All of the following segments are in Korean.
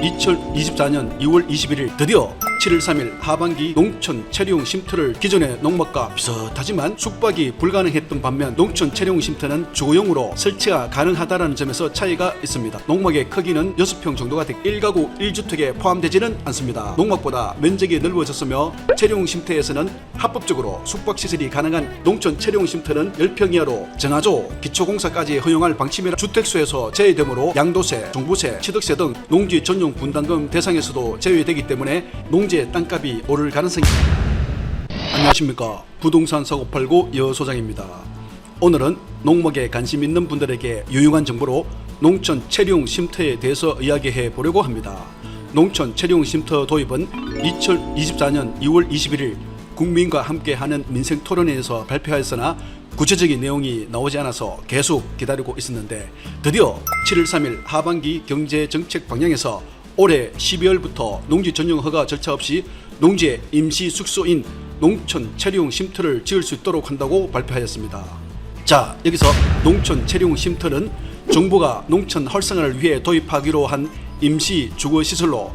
2024년 2월 21일 드디어 7월 3일 하반기 농촌 체류용 쉼터를 기존의 농막과 비슷하지만 숙박이 불가능했던 반면 농촌 체류용 쉼터는 주거용으로 설치가 가능하다는 점에서 차이가 있습니다. 농막의 크기는 6평 정도가 되고 1가구 1주택에 포함되지는 않습니다. 농막보다 면적이 넓어졌으며 체류용 쉼터에서는 합법적으로 숙박시설이 가능한 농촌 체류용 쉼터는 10평 이하로 정화조, 기초공사까지 허용할 방침이라 주택수에서 제외되므로 양도세, 종부세, 취득세 등 농지 전용 분담금 대상에서도 제외되기 때문에 농지의 땅값이 오를 가능성이. 안녕하십니까, 부동산 사고 팔고 여 소장입니다. 오늘은 농막에 관심 있는 분들에게 유용한 정보로 농촌 체류용 쉼터에 대해서 이야기해 보려고 합니다. 농촌 체류용 쉼터 도입은 2024년 2월 21일 국민과 함께하는 민생토론회에서 발표하였으나 구체적인 내용이 나오지 않아서 계속 기다리고 있었는데 드디어 7월 3일 하반기 경제정책 방향에서 올해 12월부터 농지 전용 허가 절차 없이 농지의 임시 숙소인 농촌 체류용 쉼터를 지을 수 있도록 한다고 발표하였습니다. 자, 여기서 농촌 체류용 쉼터는 정부가 농촌 활성화를 위해 도입하기로 한 임시 주거시설로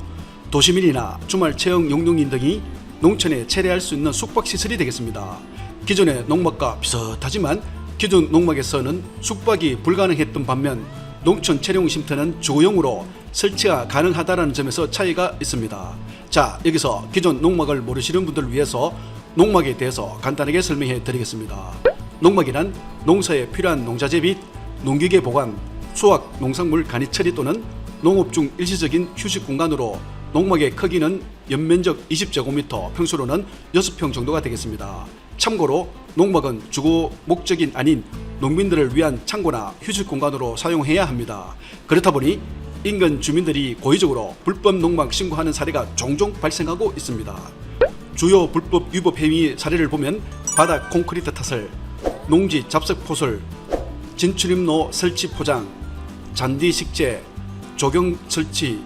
도시민이나 주말 체험 용동인 등이 농촌에 체류할 수 있는 숙박시설이 되겠습니다. 기존의 농막과 비슷하지만 기존 농막에서는 숙박이 불가능했던 반면 농촌 체류용 쉼터는 주거용으로 설치가 가능하다는 점에서 차이가 있습니다. 자, 여기서 기존 농막을 모르시는 분들을 위해서 농막에 대해서 간단하게 설명해 드리겠습니다. 농막이란 농사에 필요한 농자재 및 농기계 보관, 수확, 농산물 간이 처리 또는 농업 중 일시적인 휴식 공간으로 농막의 크기는 연면적 20제곱미터, 평수로는 6평 정도가 되겠습니다. 참고로 농막은 주거 목적인 아닌 농민들을 위한 창고나 휴식 공간으로 사용해야 합니다. 그렇다 보니 인근 주민들이 고의적으로 불법 농막 신고하는 사례가 종종 발생하고 있습니다. 주요 불법 위법 행위 사례를 보면 바닥 콘크리트 타설, 농지 잡석 포설, 진출입로 설치 포장, 잔디 식재, 조경 설치,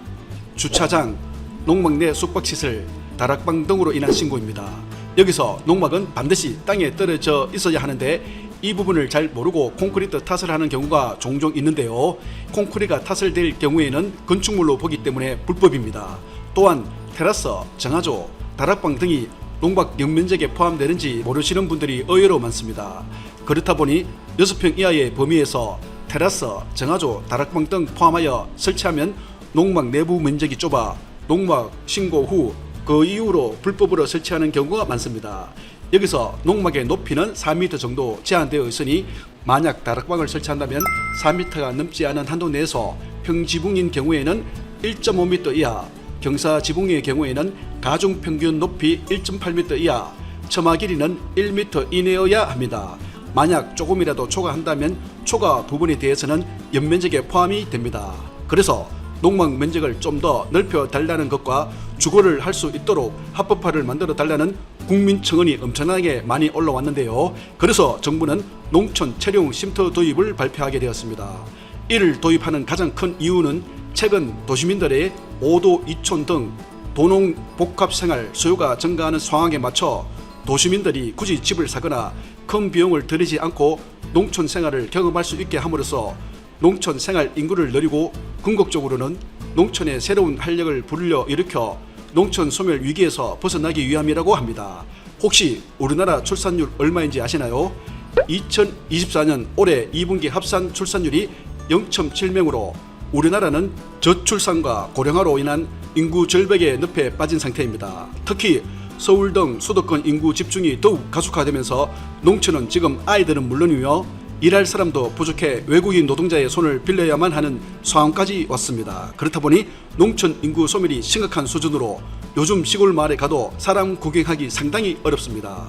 주차장, 농막 내 숙박시설, 다락방 등으로 인한 신고입니다. 여기서 농막은 반드시 땅에 떨어져 있어야 하는데 이 부분을 잘 모르고 콘크리트 타설하는 경우가 종종 있는데요. 콘크리트가 타설될 경우에는 건축물로 보기 때문에 불법입니다. 또한 테라스, 정화조, 다락방 등이 농막 연면적에 포함되는지 모르시는 분들이 의외로 많습니다. 그렇다 보니 6평 이하의 범위에서 테라스, 정화조, 다락방 등 포함하여 설치하면 농막 내부 면적이 좁아 농막 신고 후 그 이후로 불법으로 설치하는 경우가 많습니다. 여기서 농막의 높이는 4m 정도 제한되어 있으니 만약 다락방을 설치한다면 4m가 넘지 않은 한도 내에서 평지붕인 경우에는 1.5m 이하, 경사지붕의 경우에는 가중 평균 높이 1.8m 이하, 처마 길이는 1m 이내여야 합니다. 만약 조금이라도 초과한다면 초과 부분에 대해서는 연면적에 포함이 됩니다. 그래서 농막 면적을 좀 더 넓혀 달라는 것과 주거를 할 수 있도록 합법화를 만들어 달라는 국민 청원이 엄청나게 많이 올라왔는데요. 그래서 정부는 농촌 체류용 쉼터 도입을 발표하게 되었습니다. 이를 도입하는 가장 큰 이유는 최근 도시민들의 5도 2촌 등 도농 복합 생활 수요가 증가하는 상황에 맞춰 도시민들이 굳이 집을 사거나 큰 비용을 들이지 않고 농촌 생활을 경험할 수 있게 함으로써 농촌 생활 인구를 늘리고 궁극적으로는 농촌의 새로운 활력을 불러일으켜 농촌 소멸 위기에서 벗어나기 위함이라고 합니다. 혹시 우리나라 출산율 얼마인지 아시나요? 2024년 올해 2분기 합산 출산율이 0.7명으로 우리나라는 저출산과 고령화로 인한 인구 절벽의 늪에 빠진 상태입니다. 특히 서울 등 수도권 인구 집중이 더욱 가속화되면서 농촌은 지금 아이들은 물론이며 일할 사람도 부족해 외국인 노동자의 손을 빌려야만 하는 상황까지 왔습니다. 그렇다 보니 농촌 인구 소멸이 심각한 수준으로 요즘 시골 마을에 가도 사람 구경하기 상당히 어렵습니다.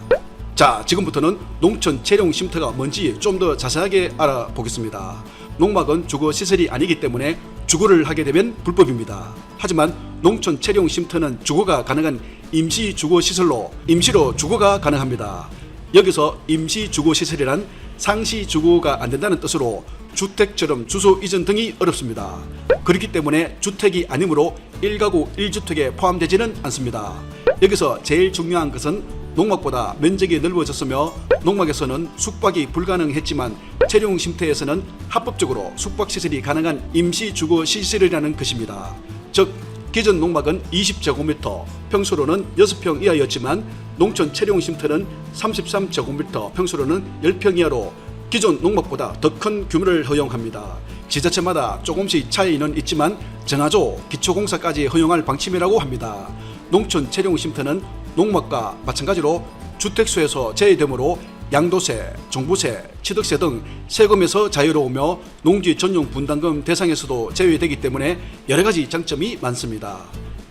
자, 지금부터는 농촌 체류용 쉼터가 뭔지 좀 더 자세하게 알아보겠습니다. 농막은 주거시설이 아니기 때문에 주거를 하게 되면 불법입니다. 하지만 농촌 체류용 쉼터는 주거가 가능한 임시 주거시설로 임시로 주거가 가능합니다. 여기서 임시 주거시설이란 상시 주거가 안 된다는 뜻으로 주택처럼 주소 이전 등이 어렵습니다. 그렇기 때문에 주택이 아니므로 1가구 1주택에 포함되지는 않습니다. 여기서 제일 중요한 것은 농막보다 면적이 넓어졌으며 농막에서는 숙박이 불가능했지만 체류용 쉼터에서는 합법적으로 숙박시설이 가능한 임시주거시설이라는 것입니다. 즉 기존 농막은 20제곱미터, 평수로는 6평 이하였지만 농촌 체류용 쉼터는 33제곱미터, 평수로는 10평 이하로 기존 농막보다 더 큰 규모를 허용합니다. 지자체마다 조금씩 차이는 있지만 정화조, 기초공사까지 허용할 방침이라고 합니다. 농촌 체류용 쉼터는 농막과 마찬가지로 주택수에서 제외되므로 양도세, 종부세, 취득세 등 세금에서 자유로우며 농지 전용 분담금 대상에서도 제외되기 때문에 여러가지 장점이 많습니다.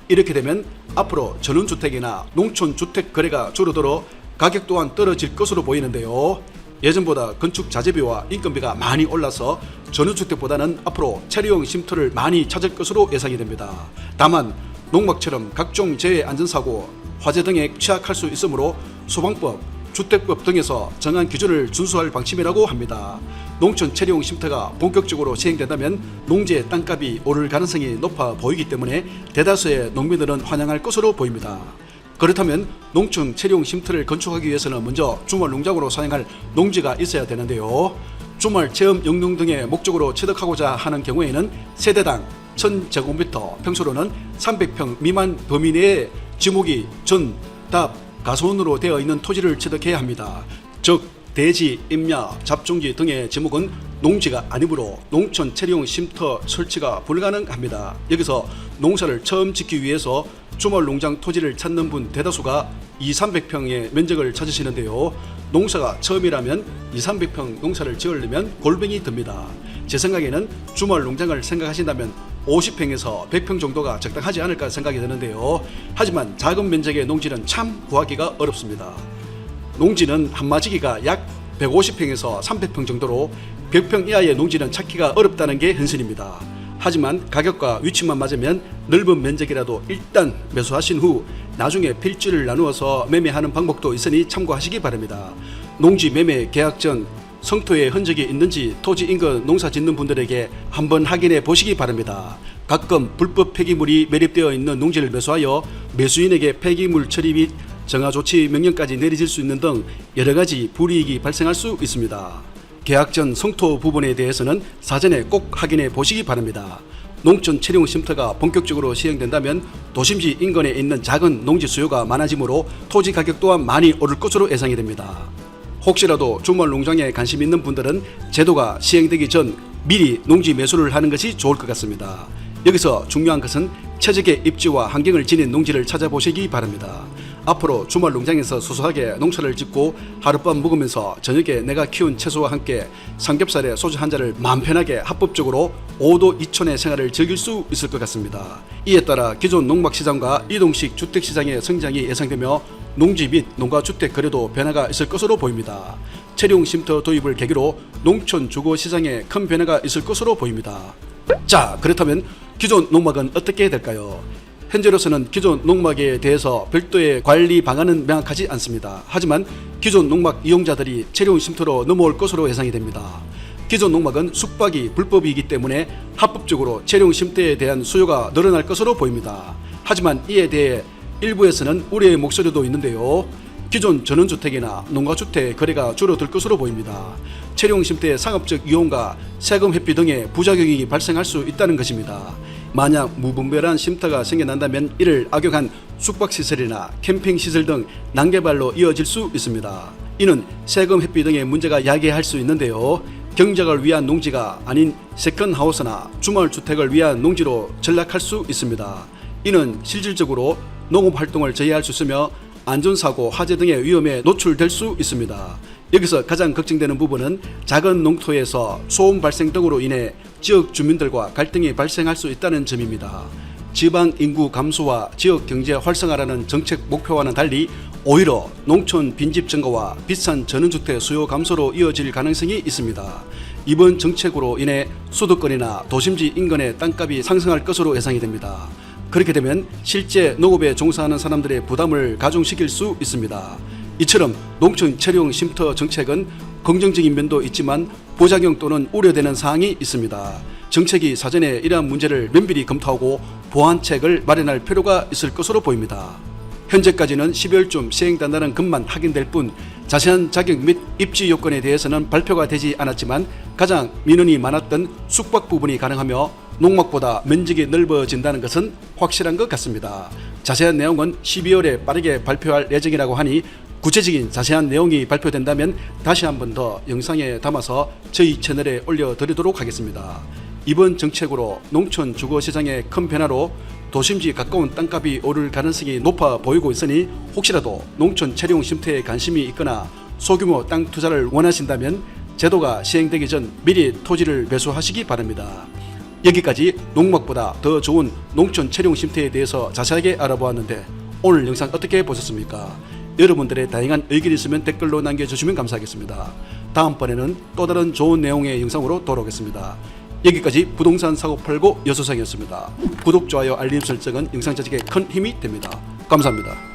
이렇게 되면 앞으로 전원주택이나 농촌주택 거래가 줄어들어 가격 또한 떨어질 것으로 보이는데요. 예전보다 건축 자재비와 인건비가 많이 올라서 전원주택보다는 앞으로 체류용 쉼터를 많이 찾을 것으로 예상이 됩니다. 다만 농막처럼 각종 재해 안전사고, 화재 등에 취약할 수 있으므로 소방법, 주택법 등에서 정한 기준을 준수할 방침이라고 합니다. 농촌 체류용 쉼터가 본격적으로 시행된다면 농지의 땅값이 오를 가능성이 높아 보이기 때문에 대다수의 농민들은 환영할 것으로 보입니다. 그렇다면 농촌 체류용 쉼터를 건축하기 위해서는 먼저 주말 농장으로 사용할 농지가 있어야 되는데요. 주말 체험 영농 등의 목적으로 취득하고자 하는 경우에는 세대당 1000제곱미터, 평수로는 300평 미만 범위 내에 지목이 전, 답, 가소원으로 되어 있는 토지를 취득해야 합니다. 즉 대지, 임야, 잡종지 등의 지목은 농지가 아니므로 농촌 체류용 쉼터 설치가 불가능합니다. 여기서 농사를 처음 짓기 위해서 주말 농장 토지를 찾는 분 대다수가 200~300평의 면적을 찾으시는데요. 농사가 처음이라면 200~300평 농사를 지으려면 골병이 듭니다. 제 생각에는 주말 농장을 생각하신다면 50평에서 100평 정도가 적당하지 않을까 생각이 드는데요. 하지만 작은 면적의 농지는 참 구하기가 어렵습니다. 농지는 한마지기가 약 150평에서 300평 정도로 100평 이하의 농지는 찾기가 어렵다는 게 현실입니다. 하지만 가격과 위치만 맞으면 넓은 면적이라도 일단 매수하신 후 나중에 필지를 나누어서 매매하는 방법도 있으니 참고하시기 바랍니다. 농지 매매 계약 전 성토에 흔적이 있는지 토지 인근 농사 짓는 분들에게 한번 확인해 보시기 바랍니다. 가끔 불법 폐기물이 매립되어 있는 농지를 매수하여 매수인에게 폐기물 처리 및 정화조치 명령까지 내려질 수 있는 등 여러가지 불이익이 발생할 수 있습니다. 계약 전 성토 부분에 대해서는 사전에 꼭 확인해 보시기 바랍니다. 농촌 체류용 쉼터가 본격적으로 시행된다면 도심지 인근에 있는 작은 농지 수요가 많아지므로 토지 가격 또한 많이 오를 것으로 예상이 됩니다. 혹시라도 주말 농장에 관심 있는 분들은 제도가 시행되기 전 미리 농지 매수를 하는 것이 좋을 것 같습니다. 여기서 중요한 것은 최적의 입지와 환경을 지닌 농지를 찾아보시기 바랍니다. 앞으로 주말 농장에서 소소하게 농사를 짓고 하룻밤 묵으면서 저녁에 내가 키운 채소와 함께 삼겹살에 소주 한 잔을 마음 편하게 합법적으로 5도 2촌의 생활을 즐길 수 있을 것 같습니다. 이에 따라 기존 농막시장과 이동식 주택시장의 성장이 예상되며 농지 및 농가주택 거래도 변화가 있을 것으로 보입니다. 체류용 쉼터 도입을 계기로 농촌 주거 시장에 큰 변화가 있을 것으로 보입니다. 자, 그렇다면 기존 농막은 어떻게 될까요? 현재로서는 기존 농막에 대해서 별도의 관리 방안은 명확하지 않습니다. 하지만 기존 농막 이용자들이 체류용 쉼터로 넘어올 것으로 예상이 됩니다. 기존 농막은 숙박이 불법이기 때문에 합법적으로 체류용 쉼터에 대한 수요가 늘어날 것으로 보입니다. 하지만 이에 대해 일부에서는 우려의 목소리도 있는데요. 기존 전원주택이나 농가주택 거래가 줄어들 것으로 보입니다. 체류용 쉼터의 상업적 이용과 세금 회피 등의 부작용이 발생할 수 있다는 것입니다. 만약 무분별한 쉼터가 생겨난다면 이를 악용한 숙박시설이나 캠핑시설 등 난개발로 이어질 수 있습니다. 이는 세금 회피 등의 문제가 야기할 수 있는데요. 경작을 위한 농지가 아닌 세컨하우스나 주말주택을 위한 농지로 전락할 수 있습니다. 이는 실질적으로 농업활동을 저해할 수 있으며 안전사고, 화재 등의 위험에 노출될 수 있습니다. 여기서 가장 걱정되는 부분은 작은 농토에서 소음 발생 등으로 인해 지역 주민들과 갈등이 발생할 수 있다는 점입니다. 지방 인구 감소와 지역 경제 활성화라는 정책 목표와는 달리 오히려 농촌 빈집 증가와 비싼 전원주택 수요 감소로 이어질 가능성이 있습니다. 이번 정책으로 인해 소득권이나 도심지 인근의 땅값이 상승할 것으로 예상이 됩니다. 그렇게 되면 실제 농업에 종사하는 사람들의 부담을 가중시킬 수 있습니다. 이처럼 농촌 체류용 쉼터 정책은 긍정적인 면도 있지만 부작용 또는 우려되는 사항이 있습니다. 정책이 사전에 이러한 문제를 면밀히 검토하고 보완책을 마련할 필요가 있을 것으로 보입니다. 현재까지는 12월쯤 시행된다는 것만 확인될 뿐 자세한 자격 및 입지 요건에 대해서는 발표가 되지 않았지만 가장 민원이 많았던 숙박 부분이 가능하며 농막보다 면적이 넓어진다는 것은 확실한 것 같습니다. 자세한 내용은 12월에 빠르게 발표할 예정이라고 하니 구체적인 자세한 내용이 발표된다면 다시 한 번 더 영상에 담아서 저희 채널에 올려드리도록 하겠습니다. 이번 정책으로 농촌 주거시장의 큰 변화로 도심지 가까운 땅값이 오를 가능성이 높아 보이고 있으니 혹시라도 농촌 채용 쉼터에 관심이 있거나 소규모 땅 투자를 원하신다면 제도가 시행되기 전 미리 토지를 매수하시기 바랍니다. 여기까지 농막보다 더 좋은 농촌 채용 쉼터에 대해서 자세하게 알아보았는데 오늘 영상 어떻게 보셨습니까? 여러분들의 다양한 의견이 있으면 댓글로 남겨주시면 감사하겠습니다. 다음번에는 또 다른 좋은 내용의 영상으로 돌아오겠습니다. 여기까지 부동산 사고 팔고 여수상이었습니다. 구독, 좋아요, 알림 설정은 영상 제작에 큰 힘이 됩니다. 감사합니다.